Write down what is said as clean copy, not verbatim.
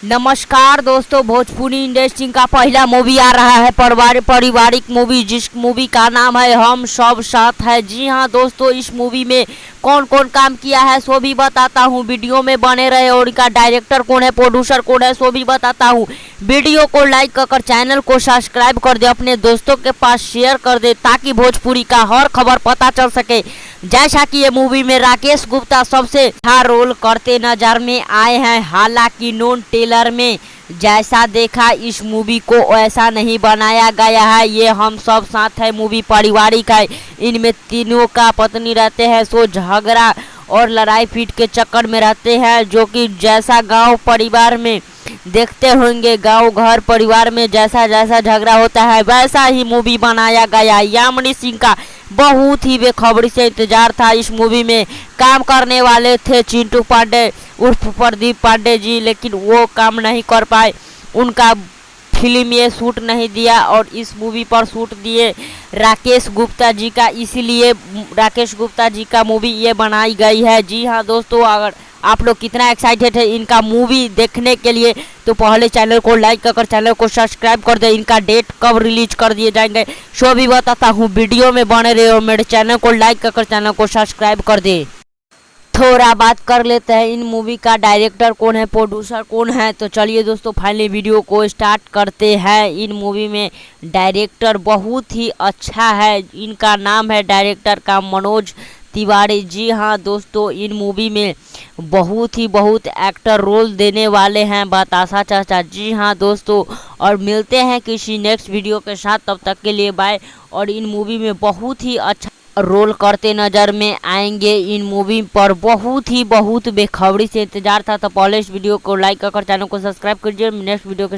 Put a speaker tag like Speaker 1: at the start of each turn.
Speaker 1: नमस्कार दोस्तों, भोजपुरी इंडस्ट्री का पहला मूवी आ रहा है, पारिवारिक मूवी, जिस मूवी का नाम है हम सब साथ है। जी हाँ दोस्तों, इस मूवी में कौन कौन काम किया है सो भी बताता हूँ। वीडियो में बने रहे और इनका डायरेक्टर कौन है, प्रोड्यूसर कौन है सो भी बताता हूँ। वीडियो को लाइक कर चैनल को सब्सक्राइब कर दे, अपने दोस्तों के पास शेयर कर दे ताकि भोजपुरी का हर खबर पता चल सके। जैसा कि ये मूवी में राकेश गुप्ता सबसे अच्छा रोल करते नजर में आए हैं। हालांकि नॉन टेलर में जैसा देखा इस मूवी को ऐसा नहीं बनाया गया है। ये हम सब साथ है मूवी पारिवारिक है। इनमें तीनों का पत्नी रहते हैं सो झगड़ा और लड़ाई पीट के चक्कर में रहते हैं, जो कि जैसा गांव परिवार में देखते होंगे, गांव घर परिवार में जैसा जैसा झगड़ा होता है वैसा ही मूवी बनाया गया। यामिनी सिंह का बहुत ही बेखबरी से इंतजार था। इस मूवी में काम करने वाले थे चिंटू पांडे उर्फ प्रदीप पांडे जी, लेकिन वो काम नहीं कर पाए। उनका फिल्म ये शूट नहीं दिया और इस मूवी पर शूट दिए राकेश गुप्ता जी का, इसीलिए राकेश गुप्ता जी का मूवी ये बनाई गई है। जी हाँ दोस्तों, अगर आप लोग कितना एक्साइटेड है इनका मूवी देखने के लिए तो पहले चैनल को लाइक कर चैनल को सब्सक्राइब कर दे। इनका डेट कब रिलीज कर दिए जाएंगे सो भी बताता हूँ। वीडियो में बने रहे और मेरे चैनल को लाइक कर चैनल को सब्सक्राइब कर दे। थोड़ा बात कर लेते हैं इन मूवी का डायरेक्टर कौन है, प्रोड्यूसर कौन है। तो चलिए दोस्तों फाइनली वीडियो को स्टार्ट करते हैं। इन मूवी में डायरेक्टर बहुत ही अच्छा है, इनका नाम है डायरेक्टर का मनोज तिवारी। जी हाँ दोस्तों, इन मूवी में बहुत एक्टर रोल देने वाले हैं बतासा चाचा। जी हाँ दोस्तों, और मिलते हैं किसी नेक्स्ट वीडियो के साथ, तब तक के लिए बाय। और इन मूवी में बहुत ही अच्छा रोल करते नज़र में आएंगे। इन मूवी पर बहुत बेखबरी से इंतजार था। तो पहले इस वीडियो को लाइक कर चैनल को सब्सक्राइब कीजिए। नेक्स्ट वीडियो के